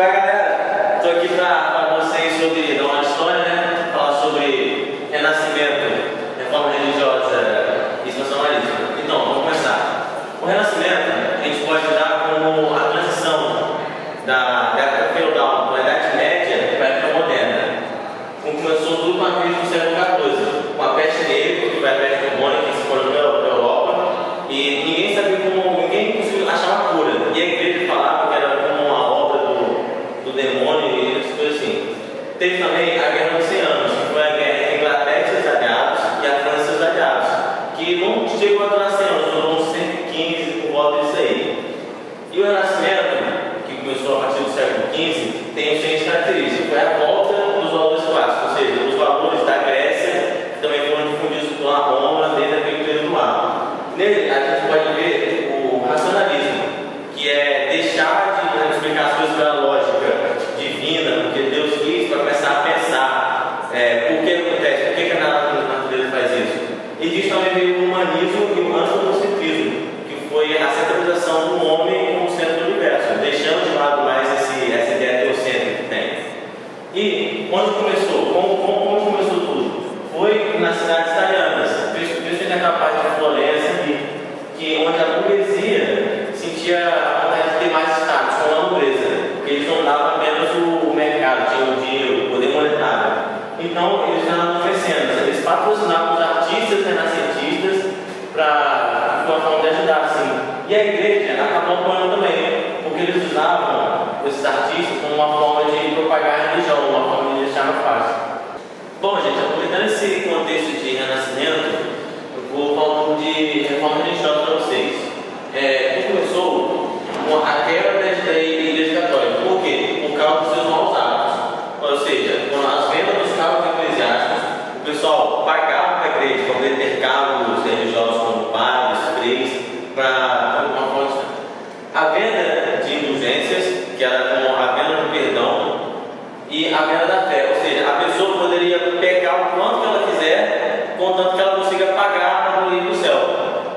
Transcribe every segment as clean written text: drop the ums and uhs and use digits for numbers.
Fala galera, estou aqui para vocês sobre dar uma história, né? Falar sobre renascimento, reforma religiosa e expansionismo. Então, vamos começar. O renascimento a gente pode dar como a transição da época feudal, da Idade Média, para a época moderna. Como começou tudo com a crise do século XIV, com a peste negra, que foi a peste bubônica, que se espalhou pela Europa, e ninguém sabia como, ninguém conseguiu achar uma cura. E a igreja falava que era como uma obra do demônio e essas coisas assim. Teve também a Guerra dos 100 Anos, que foi a guerra entre a Inglaterra e seus aliados e a França e seus aliados, que não chegou a durar 100 anos, durou uns 115 por volta disso aí. E o Renascimento, que começou a partir do século XV, tem as seguintes características: foi a volta dos valores clássicos, ou seja, os valores da Grécia, que também foram difundidos pela Roma desde aquele período lá. Nele, a gente pode ver o racionalismo, que é deixar de explicar as coisas pela lógica divina, porque Deus quis, para começar a pensar por que acontece, por que a natureza faz isso. E diz também veio o humanismo e o antropocentrismo, que foi a centralização do homem como centro do universo, deixando de lado mais essa ideia teocêntrica que tem. E onde começou? Como começou tudo? Foi nas cidades italianas, principalmente naquela parte de Florença, onde a burguesia sentia a vontade de ter mais status com a nobreza, porque eles não davam apenas o mercado, tinham o dinheiro, o poder monetário. Então eles eram mecenas, eles patrocinavam os artistas renascentistas para uma forma de ajudar, assim. E a igreja acabou apoiando também, porque eles usavam esses artistas como uma forma de propagar a religião, uma forma de deixar mais fácil. Bom, gente, aproveitando esse contexto de renascimento, eu vou falar um pouco de reforma religiosa para vocês. Tudo começou com a quebra da Igreja Católica. Por quê? Por causa dos seus maus hábitos. Ou seja, com as vendas dos cargos eclesiásticos, o pessoal pagava para a igreja para poder ter cargos religiosos como padres, freis, para uma fonte. A venda de indulgências, que era como a venda do perdão, e a venda da fé. Ou seja, a pessoa poderia pecar o quanto que ela quiser, contanto que ela consiga pagar para ir para o céu.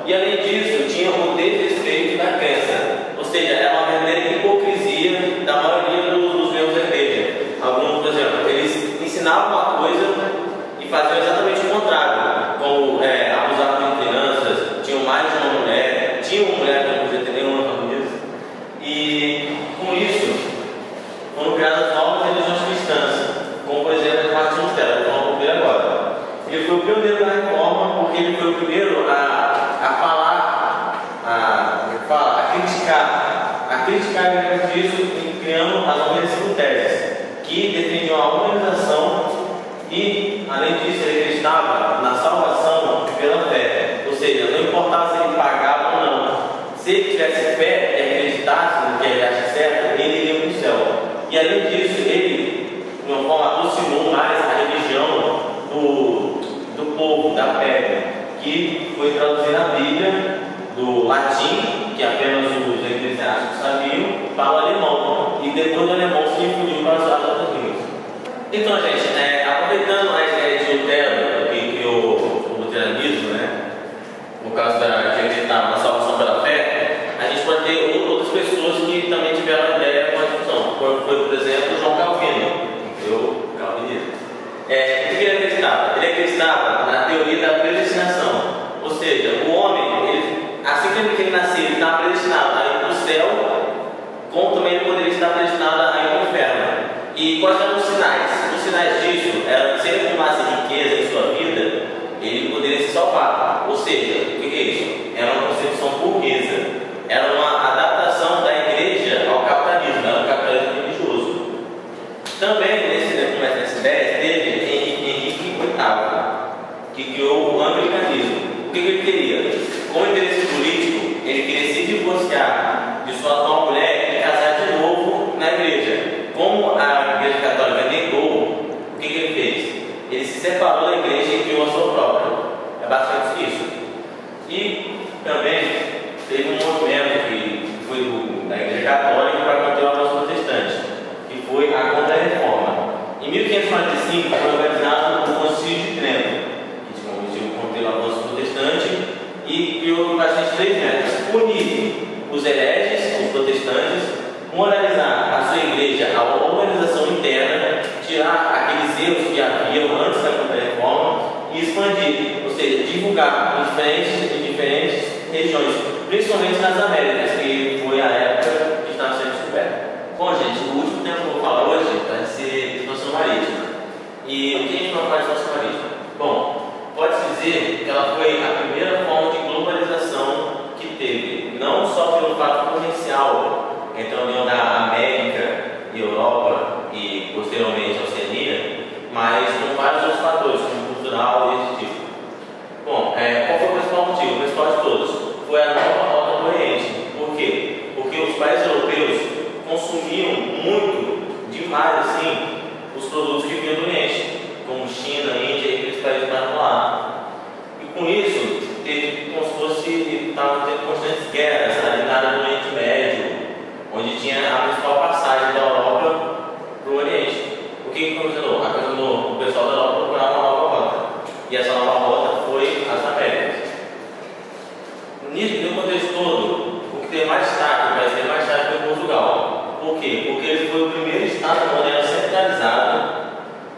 E além disso, tinha o desrespeito da crença. Ou seja, era uma verdadeira hipocrisia da maioria dos membros da igreja. Alguns, por exemplo, eles ensinavam uma coisa e faziam exatamente o contrário, como abusavam de crianças, tinham mais de uma mulher, tinha uma mulher que não podia ter nenhuma família. E com isso, foram criadas novas religiões cristãs, como por exemplo a Quarta Mistera, que vamos ver agora. Ele foi o pioneiro da reforma, porque ele foi o primeiro a falar, a criticar a igreja de Cristo, criando as homens sintéticas, que defendiam a humanização e, além disso, ele acreditava na salvação pela fé. Ou seja, não importava se ele pagava ou não, se ele tivesse fé e acreditasse no que ele acha certo, ele iria para o céu. E além disso, ele, de uma forma, aproximou mais a religião do povo, da fé, que foi traduzida na Bíblia do latim, que apenas os eclesiásticos sabiam, para o alemão, e depois do alemão se difundiu para as outras línguas. Então, gente, aproveitando a ideia de Lutero, que criou o luteranismo, né, no caso de acreditar na salvação pela fé, a gente pode ter outras pessoas que também tiveram a ideia com a discussão. Foi, por exemplo, João Calvino, o calvinismo. O que ele acreditava? Ele acreditava na teoria da predestinação. Ou seja, o homem, assim que ele nascia, ele estava predestinado a ir para o céu, como também ele poderia estar predestinado a ir para o inferno. E quais eram os sinais? Os sinais disso eram que se ele tomasse riqueza em sua vida, ele poderia se salvar. Ou seja, o que é isso? Era uma concepção burguesa. Era uma adaptação da igreja ao capitalismo, era um capitalismo religioso. Também, nessa ideia, teve Henrique VIII, que criou o anglicanismo. O que ele queria? Com interesse político, ele queria se divorciar de sua atual mulher e casar de novo na igreja. Como a igreja católica negou, o que ele fez? Ele se separou da igreja e criou a sua própria. É bastante isso. E também teve um movimento que foi da igreja católica para conter o avanço protestante, que foi a Contra-Reforma. Em 1545 foi organizado o Concílio de Trento, que conseguiu conter o avanço protestante e criou bastante 3 metas: unir os hereges, os protestantes, moralizar a sua igreja ao que haviam antes da Contra-Reforma e expandir, ou seja, divulgar em diferentes regiões, principalmente nas Américas, que foi a época que estava sendo descoberta. Bom, gente, o último tema que eu vou falar hoje vai ser expansão marítima. E o que a gente vai falar de expansão marítima? Bom, pode-se dizer que ela foi a primeira forma de globalização que teve, não só pelo fato comercial entre a União da América e Europa e posteriormente a Oceania, mas com vários outros fatores, como cultural e esse tipo. Bom, qual foi o principal motivo? O principal de todos foi a nova rota do Oriente. Por quê? Porque os países europeus consumiam muito, demais assim, os produtos que vinham do Oriente, como China, Índia e aqueles países mais lá. E com isso, teve como se fosse, estavam tendo constantes guerras ali na área do Oriente Médio, onde tinha a principal passagem da Europa para o Oriente. O que ocasionou? Ocasionou o pessoal da Europa procurar uma nova rota. E essa nova rota foi as Américas. Nisso, no contexto todo, o que teve mais destaque, o país que teve mais destaque foi Portugal. Por quê? Porque ele foi o primeiro estado moderno centralizado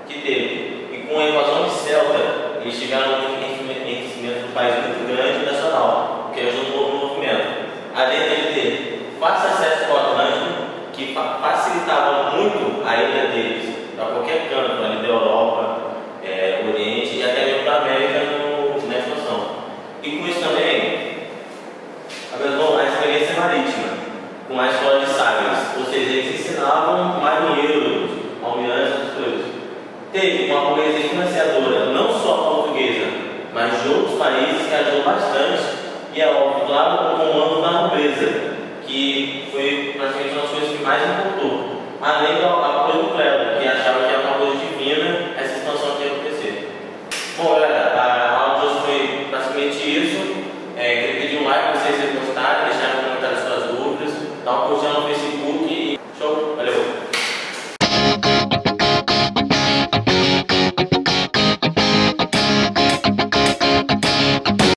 que teve. E com a invasão de Celta, eles tiveram um enriquecimento do país muito grande e nacional, que ajudou no movimento. Além de ter fácil acesso ao Atlântico, que facilitava muito a ida deles para qualquer canto ali da Europa, Oriente e até mesmo da América na expansão. E com isso também, a experiência marítima, com a escola de Sagres, ou seja, eles ensinavam marinheiros, almirantes, essas coisas. Teve uma burguesia financiadora, não só portuguesa, mas de outros países que ajudou bastante, e é óbvio, claro, o comando da nobreza, que foi praticamente uma das coisas que mais importou, além da